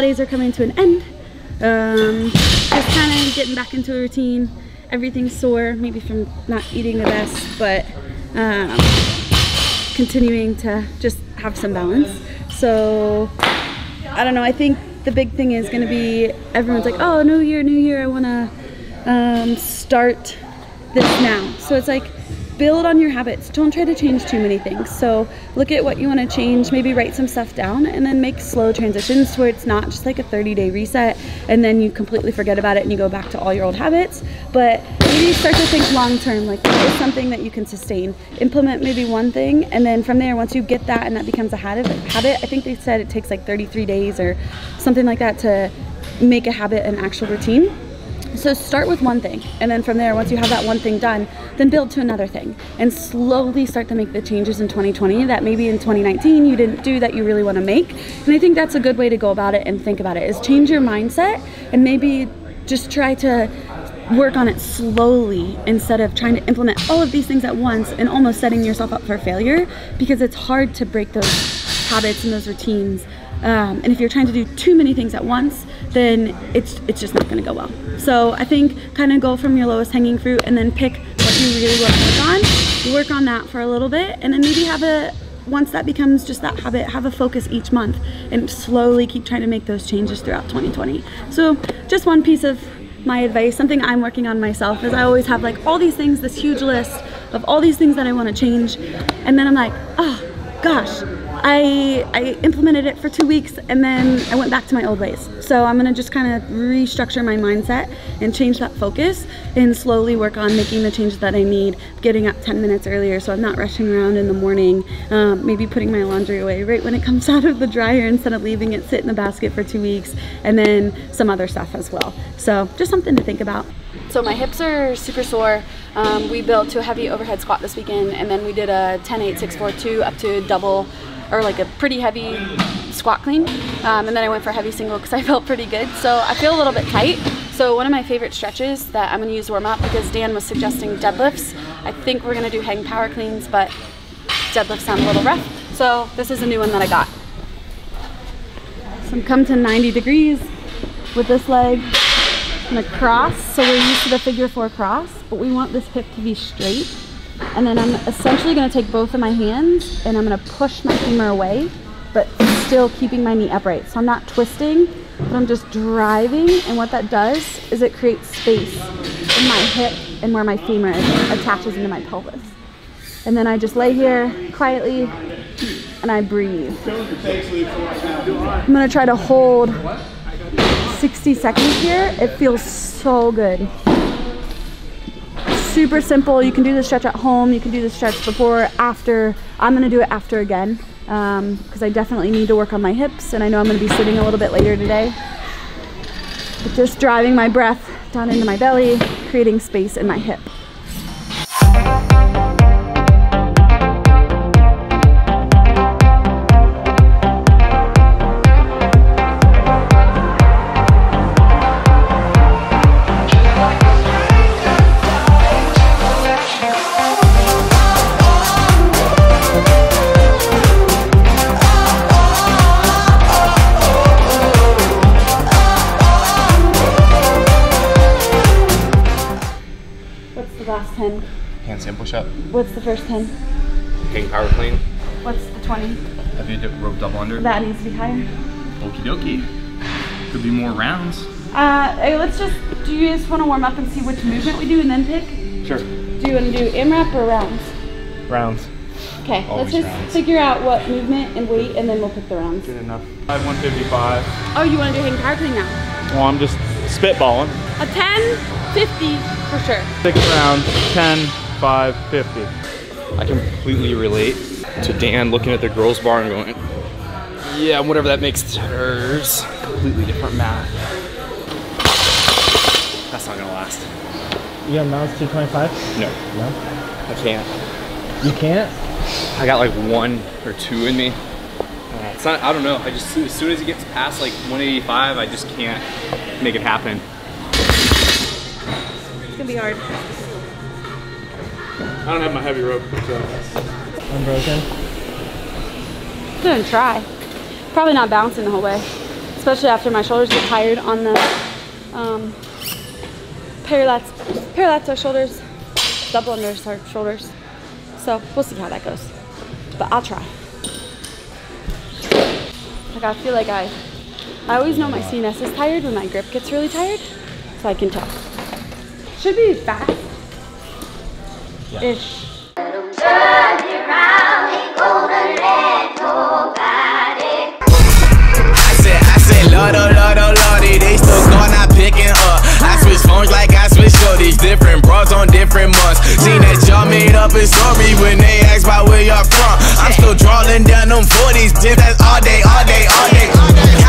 holidays are coming to an end. Just kind of getting back into a routine. Everything's sore, maybe from not eating the best, but continuing to just have some balance. So I don't know, I think the big thing is going to be, everyone's like, oh, new year, I want to start this now. So it's like, build on your habits. Don't try to change too many things. So look at what you want to change, maybe write some stuff down, and then make slow transitions where it's not just like a 30-day reset and then you completely forget about it and you go back to all your old habits. But maybe start to think long term, like what is something that you can sustain. Implement maybe one thing, and then from there, once you get that and that becomes a habit, I think they said it takes like 33 days or something like that to make a habit an actual routine. So start with one thing, and then from there, once you have that one thing done, then build to another thing and slowly start to make the changes in 2020 that maybe in 2019 you didn't do that you really want to make. And I think that's a good way to go about it and think about it, is change your mindset and maybe just try to work on it slowly instead of trying to implement all of these things at once and almost setting yourself up for failure, because it's hard to break those habits and those routines. And if you're trying to do too many things at once, then it's just not going to go well. So I think kind of go from your lowest hanging fruit and then pick what you really want to work on that for a little bit, and then maybe once that becomes just that habit, have a focus each month and slowly keep trying to make those changes throughout 2020. So just one piece of my advice, something I'm working on myself, is I always have like all these things, this huge list of all these things that I want to change, and then I'm like, oh gosh, I implemented it for 2 weeks and then I went back to my old ways. So I'm gonna just kind of restructure my mindset and change that focus and slowly work on making the changes that I need, getting up 10 minutes earlier so I'm not rushing around in the morning, maybe putting my laundry away right when it comes out of the dryer instead of leaving it sit in the basket for 2 weeks, and then some other stuff as well. So just something to think about. So my hips are super sore. We built to a heavy overhead squat this weekend, and then we did a 10-8-6-4-2 up to double, or like a pretty heavy squat clean, and then I went for heavy single because I felt pretty good. So I feel a little bit tight. So one of my favorite stretches that I'm gonna use warm up, because Dan was suggesting deadlifts. I think we're gonna do hang power cleans, but deadlifts sound a little rough. So this is a new one that I got. So I'm come to 90 degrees with this leg and a cross. So we're used to the figure 4 cross, but we want this hip to be straight. And then I'm essentially going to take both of my hands and I'm going to push my femur away, but still keeping my knee upright. So I'm not twisting, but I'm just driving. And what that does is it creates space in my hip and where my femur attaches into my pelvis. And then I just lay here quietly and I breathe. I'm going to try to hold 60 seconds here. It feels so good. Super simple. You can do the stretch at home. You can do the stretch before, after. I'm going to do it after again because I definitely need to work on my hips, and I know I'm going to be sitting a little bit later today. But just driving my breath down into my belly, creating space in my hip. Last 10. Handstand push-up. What's the first 10? Hang power clean. What's the 20? Heavy rope double under. That needs to be higher. Okie dokie. Could be more rounds. Let's just, do you just want to warm up and see which movement we do and then pick? Sure. Do you want to do AMRAP or rounds? Rounds. Okay, Always let's just rounds. figure out what movement and weight, and then we'll pick the rounds. Good enough. 155. Oh, you want to do hang power clean now? Well, I'm just spitballing. A 10, 50 for sure. 6 rounds, 10, 5, 50. I completely relate to Dan looking at the girls bar and going, yeah, whatever that makes hers. Completely different math. That's not gonna last. You got mounts 225? No. No? I can't. You can't? I got like 1 or 2 in me. It's not, I don't know. I just, as soon as it gets past like 185, I just can't make it happen. It's gonna be hard. I don't have my heavy rope, so. Unbroken? I'm gonna try. Probably not bouncing the whole way. especially after my shoulders get tired on the paralats are shoulders, double unders are shoulders. So we'll see how that goes, but I'll try. Like I feel like I always know my CNS is tired when my grip gets really tired, so I can tell. Should be fast-ish. Lordy, they still gone, not picking up. I switch phones like I switch shorties, different bros on different months. Seen that y'all made up a story when they asked about where y'all from. I'm still drawing down them 40s, dip that's all day. I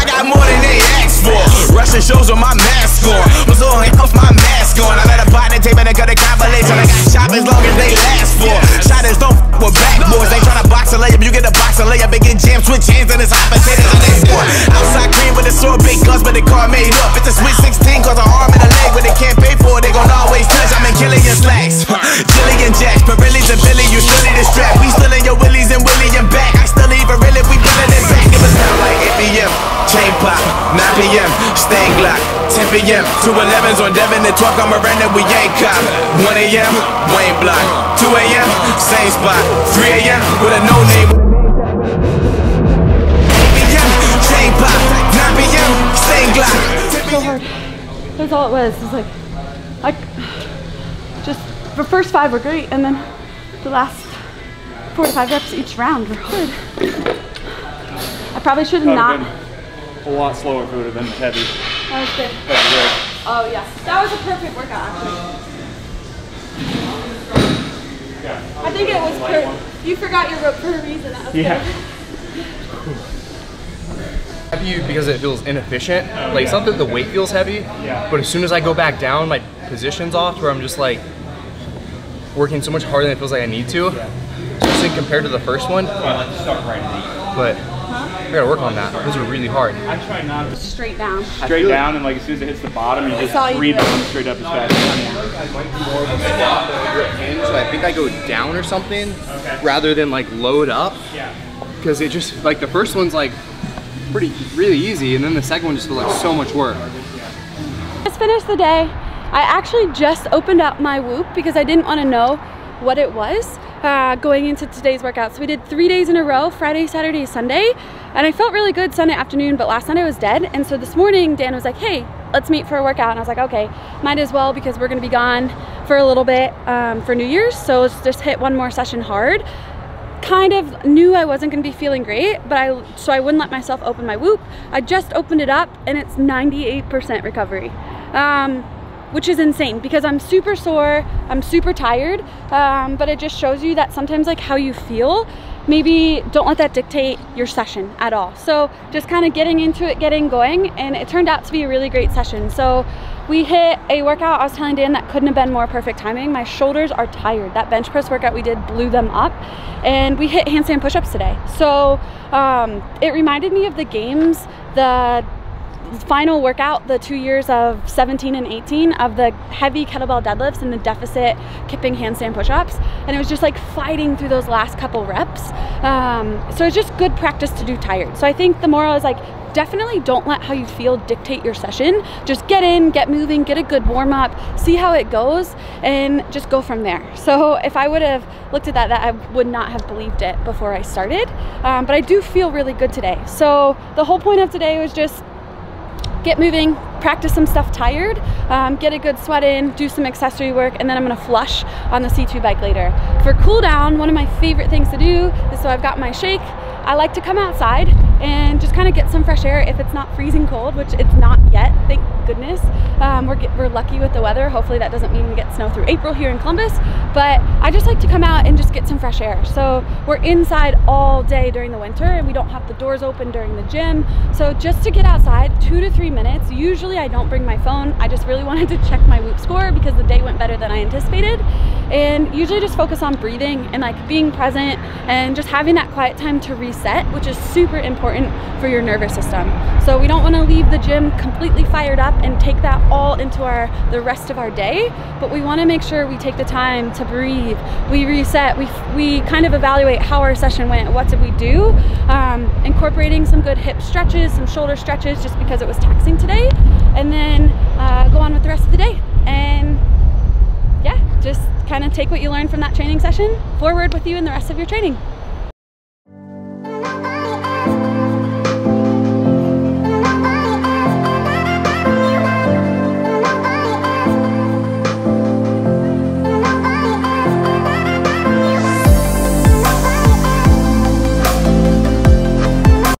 got more than they asked for. Russian shows with my mask on, was on off my mask on. I let a partner tape and I cut a compilation. I got shop as long as they last for. Shotters don't f with backboards, they tryna box a layup, you get a box a layup and get jammed, switch hands and it's hot potatoes on that board. Outside cream with a sword, big guns, but the car made up. It's a sweet 16, cause an arm and a leg, but they can't pay for it, they gon' always touch. I'm in Killian slacks, Jillian Jacks, Pirellis and Billy, you still need a strap. We still in your Willies and Willie and back. I still even really, we pillin' it back. It was down like 8 p.m. Chain pop, 9 p.m. Stain Glock, 10 p.m. 2 11s on Devin and 12 on Miranda, we ain't cop. 1 a.m. Wayne Block, 2 a.m. Same spot, 3 a.m. with a no name. 8 p.m. Chain pop, 9 p.m. Stain Glock. So hard. That's all it was. It's like, just the first 5 were great, and then the last 4 to 5 reps each round were hard. I probably should have not. A lot slower if it would have been heavy. That was good. Oh yeah, that was a perfect workout actually. I think it was you forgot your rope for a reason. That was good. Heavy because it feels inefficient. Like it's not that the weight feels heavy, but as soon as I go back down, my position's off where I'm just like working so much harder than it feels like I need to. Especially compared to the first one. But I gotta work on that. Those are really hard. I try not to Straight down. straight down, and like as soon as it hits the bottom, you just rebound straight up as fast as you can. I might be more of a so I think I go down or something rather than like load up. Yeah. Because it just like the first one's like really easy, and then the second one just feels like so much work. Just finished the day. I actually just opened up my Whoop because I didn't want to know what it was going into today's workout. So we did 3 days in a row, Friday, Saturday, Sunday, and I felt really good Sunday afternoon, but last Sunday I was dead. And so this morning Dan was like, hey, let's meet for a workout, and I was like, okay, might as well because we're gonna be gone for a little bit for New Year's, so let's just hit one more session hard. Kind of knew I wasn't gonna be feeling great, but so I wouldn't let myself open my Whoop. I just opened it up and it's 98% recovery, which is insane because I'm super sore, I'm super tired, but it just shows you that sometimes like how you feel, maybe don't let that dictate your session at all. So just kind of getting into it, getting going, and it turned out to be a really great session. So we hit a workout, I was telling Dan that couldn't have been more perfect timing. My shoulders are tired. That bench press workout we did blew them up, and we hit handstand push-ups today. So it reminded me of the games, the final workout, the 2 years of 17 and 18 of the heavy kettlebell deadlifts and the deficit kipping handstand push-ups, and it was just like fighting through those last couple reps. So it's just good practice to do tired. So I think the moral is like, definitely don't let how you feel dictate your session. Just get in, get moving, get a good warm-up, see how it goes, and just go from there. So if I would have looked at that, I would not have believed it before I started, but I do feel really good today. So the whole point of today was just get moving, practice some stuff tired, get a good sweat in, do some accessory work, and then I'm gonna flush on the C2 bike later. For cool down, one of my favorite things to do is, so I've got my shake, I like to come outside and just kind of get some fresh air if it's not freezing cold, which it's not yet, thank goodness. We're lucky with the weather. Hopefully that doesn't mean we get snow through April here in Columbus, but I just like to come out and just get some fresh air. So we're inside all day during the winter and we don't have the doors open during the gym. So just to get outside, 2 to 3 minutes. Usually I don't bring my phone. I just really wanted to check my Whoop score because the day went better than I anticipated. and usually just focus on breathing and like being present and just having that quiet time to reset, which is super important for your nervous system. So we don't want to leave the gym completely fired up and take that all into the rest of our day, but we want to make sure we take the time to breathe, we reset, we kind of evaluate how our session went, what did we do, incorporating some good hip stretches, some shoulder stretches just because it was taxing today, and then go on with the rest of the day. And yeah, just kind of take what you learned from that training session forward with you in the rest of your training.